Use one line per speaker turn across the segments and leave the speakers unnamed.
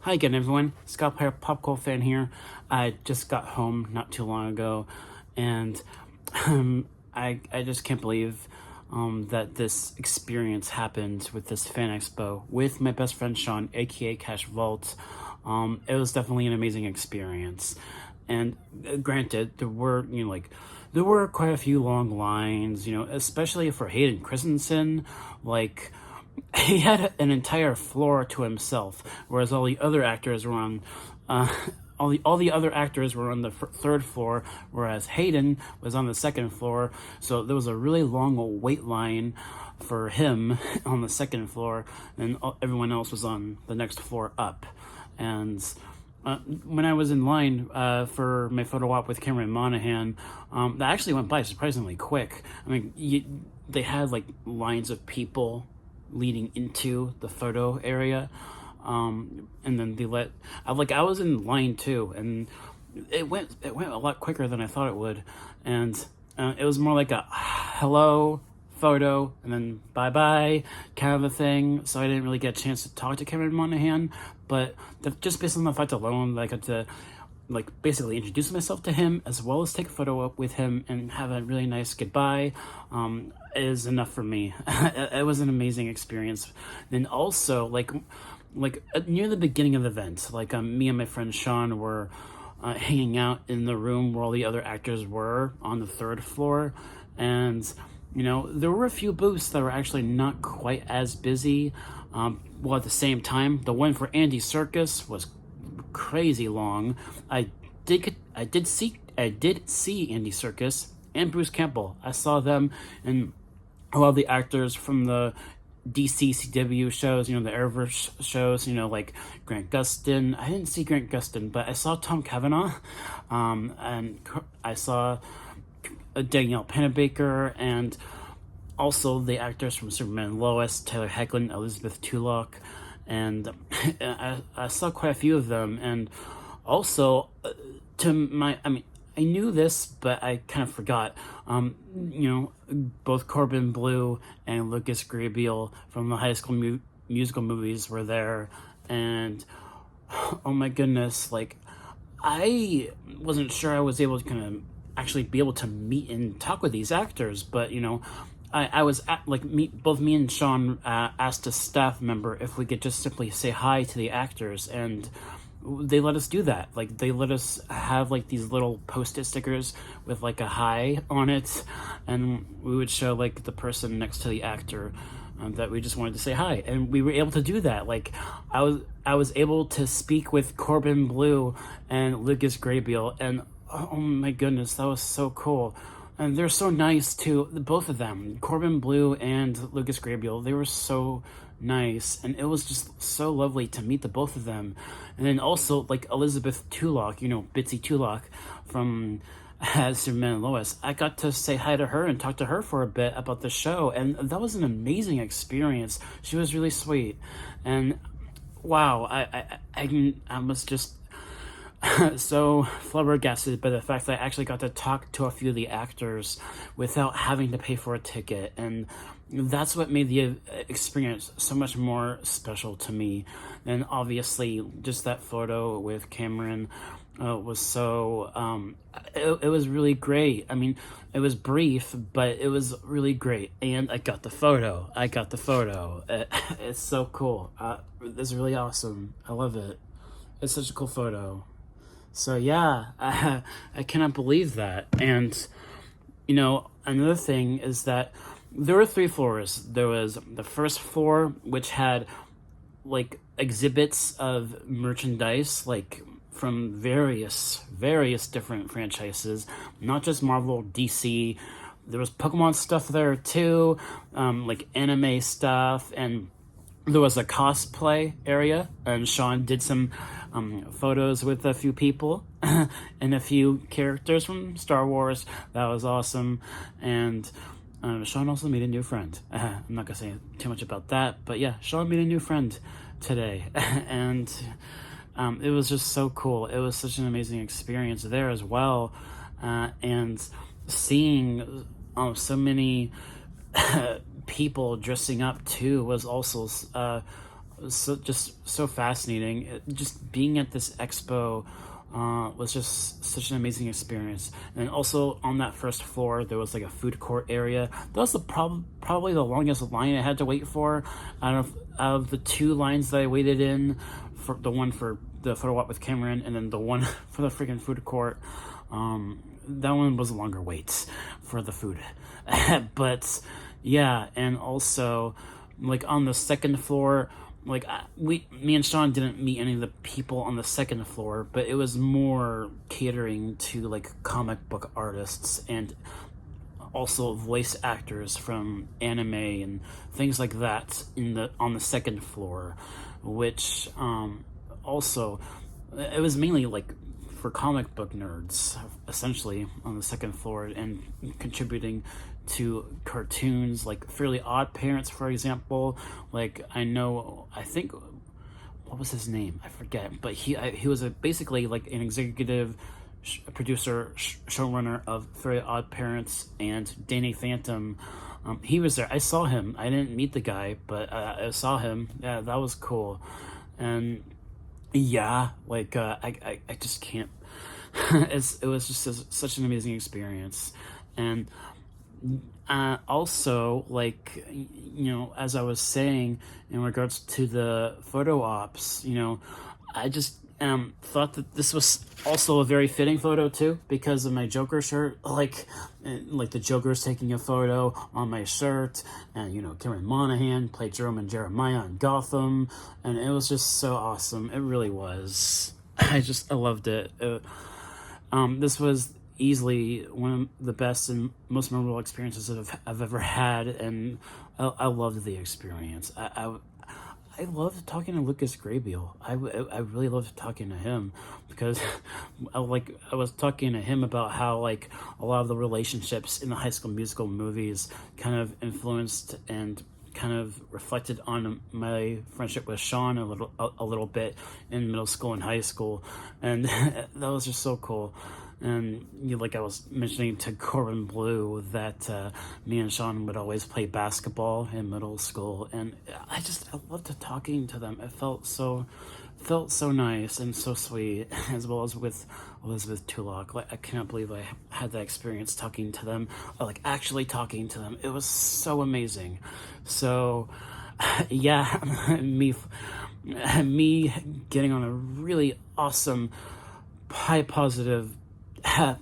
Hi again, everyone. Scott Player Popcorn fan here. I just got home not too long ago, and I just can't believe that this experience happened with this fan expo with my best friend Sean, aka Cash Vault. It was definitely an amazing experience, and granted, there were quite a few long lines, especially for Hayden Christensen, like he had an entire floor to himself, whereas all the other actors were on, all the other actors were on the third floor, whereas Hayden was on the second floor. So there was a really long wait line for him on the second floor, and everyone else was on the next floor up. And when I was in line for my photo op with Cameron Monaghan, that actually went by surprisingly quick. I mean, they had like lines of people leading into the photo area, and then I was in line too, and it went a lot quicker than I thought it would, and it was more like a hello photo and then bye bye kind of a thing. So I didn't really get a chance to talk to Cameron Monaghan, but just based on the fact alone that I got to basically introduce myself to him as well as take a photo up with him and have a really nice goodbye is enough for me. It was an amazing experience. Then also near the beginning of the event, me and my friend Sean were hanging out in the room where all the other actors were on the third floor, and there were a few booths that were actually not quite as busy. Well, at the same time, the one for Andy Serkis was crazy long. I did see Andy Serkis and Bruce Campbell. I saw them and a lot of the actors from the DC CW shows, the Arrowverse shows, like Grant Gustin. I didn't see Grant Gustin, but I saw Tom Cavanaugh, and I saw Danielle Pennebaker, and also the actors from Superman and Lois, Tyler Hoechlin, Elisabeth Tulloch, and I saw quite a few of them. And also, I knew this, but I kind of forgot. Both Corbin, Bleu, and Lucas Grabeel from the High School Musical movies were there, and oh my goodness, I wasn't sure I was able to kind of actually be able to meet and talk with these actors, but I was both me and Sean asked a staff member if we could just simply say hi to the actors, and they let us do that. They let us have these little post-it stickers with a hi on it, and we would show the person next to the actor that we just wanted to say hi, and we were able to do that. I was able to speak with Corbin Bleu and Lucas Grabeel, and oh my goodness, that was so cool. And they're so nice too, both of them, Corbin Bleu and Lucas Grabeel. They were so nice, and it was just so lovely to meet the both of them. And then also Elisabeth Tulloch, Bitsy Tulloch from Superman and Lois. I got to say hi to her and talk to her for a bit about the show, and that was an amazing experience. She was really sweet, and wow, I was just so flabbergasted by the fact that I actually got to talk to a few of the actors without having to pay for a ticket, and that's what made the experience so much more special to me. And obviously, just that photo with Cameron was so it was really great. I mean, it was brief, but it was really great, and I got the photo. It's so cool. It's really awesome. I love it. It's such a cool photo. So yeah, I cannot believe that. And another thing is that there were 3 floors. There was the first floor, which had exhibits of merchandise from various different franchises, not just Marvel, DC. There was Pokemon stuff there too, anime stuff, and there was a cosplay area, and Sean did some photos with a few people and a few characters from Star Wars. That was awesome. And Sean also made a new friend. I'm not gonna say too much about that, but yeah, Sean made a new friend today. And it was just so cool. It was such an amazing experience there as well, and seeing so many people dressing up too was also just so fascinating. Just being at this expo was just such an amazing experience. And also on that first floor, there was like a food court area. That was probably the longest line I had to wait for. Out of the two lines that I waited in, for the one for the photo op with Cameron, and then the one for the freaking food court. That one was a longer wait for the food. But yeah, and also like on the second floor, like me and Sean didn't meet any of the people on the second floor, but it was more catering to like comic book artists and also voice actors from anime and things like that on the second floor, which also it was mainly like for comic book nerds essentially on the second floor, and contributing to cartoons like Fairly Odd Parents, for example. Like I think what was his name? I forget, but he was basically like an executive producer, showrunner of Fairly Odd Parents and Danny Phantom. He was there. I saw him. I didn't meet the guy, but I saw him. Yeah, that was cool. And yeah, like I just can't. It was just such an amazing experience. And also, like, as I was saying in regards to the photo ops, I just thought that this was also a very fitting photo too, because of my Joker shirt. Like the Joker's taking a photo on my shirt, and Cameron Monaghan played Jerome and Jeremiah in Gotham, and it was just so awesome. It really was. I loved it. This was easily one of the best and most memorable experiences I've ever had, and I loved the experience. I loved talking to Lucas Grabeel. I really loved talking to him, because I was talking to him about how like a lot of the relationships in the High School Musical movies kind of influenced and kind of reflected on my friendship with Sean a little bit in middle school and high school, and that was just so cool. And like I was mentioning to Corbin Bleu that me and Sean would always play basketball in middle school, and I loved talking to them. It felt so nice and so sweet, as well as with Elisabeth Tulloch. Like I cannot believe I had that experience talking to them, like actually talking to them. It was so amazing. So yeah, me getting on a really awesome, high positive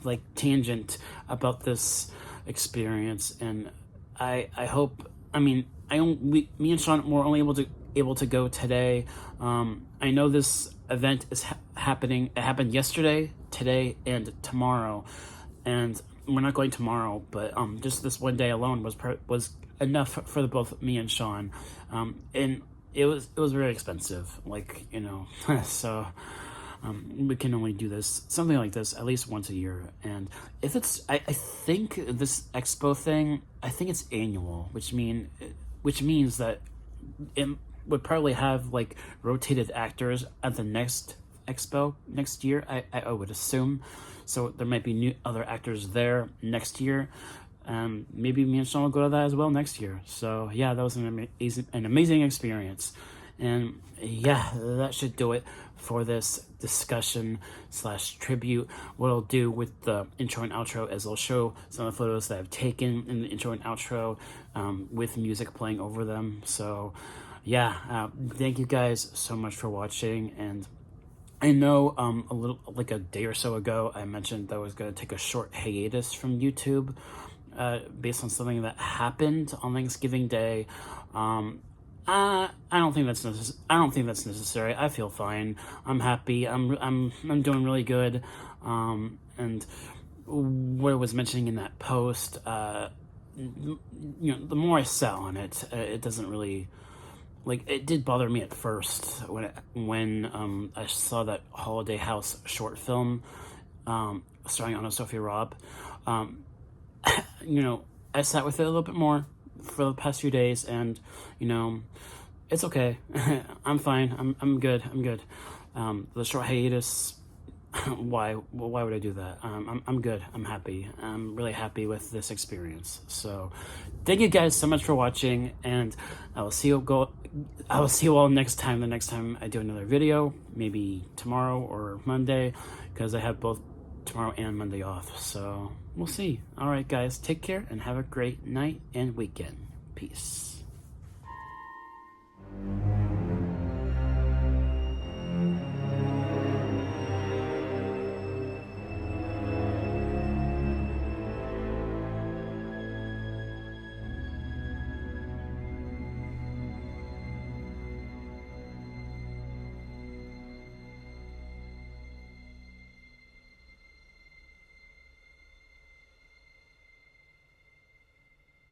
like tangent about this experience, and I hope. I mean, me and Sean were only able to go today. I know this event is happening. It happened yesterday, today, and tomorrow, and we're not going tomorrow. But just this one day alone was enough for both me and Sean, and it was very expensive. Like so. We can only do something like this at least once a year, and if it's, I think this expo thing, I think it's annual, which means that it would probably have like rotated actors at the next expo next year. I would assume, so there might be other actors there next year. Maybe me and Sean will go to that as well next year. So yeah, that was an amazing experience. And yeah, that should do it for this discussion / tribute. What I'll do with the intro and outro is I'll show some of the photos that I've taken in the intro and outro, with music playing over them. So yeah, thank you guys so much for watching. And I know a little, like a day or so ago, I mentioned that I was going to take a short hiatus from YouTube, based on something that happened on Thanksgiving Day. I don't think that's necessary. I feel fine. I'm happy. I'm doing really good. And what I was mentioning in that post, the more I sat on it, it doesn't really, like, it did bother me at first when I saw that Holiday House short film, starring Anna Sophia Robb. I sat with it a little bit more for the past few days, and it's okay. I'm fine. I'm good. The short hiatus why would I do that? I'm good. I'm happy. I'm really happy with this experience. So thank you guys so much for watching, and I will see you all next time. The next time I do another video, maybe tomorrow or Monday, because I have both tomorrow and Monday off. So we'll see. All right, guys, take care and have a great night and weekend. Peace.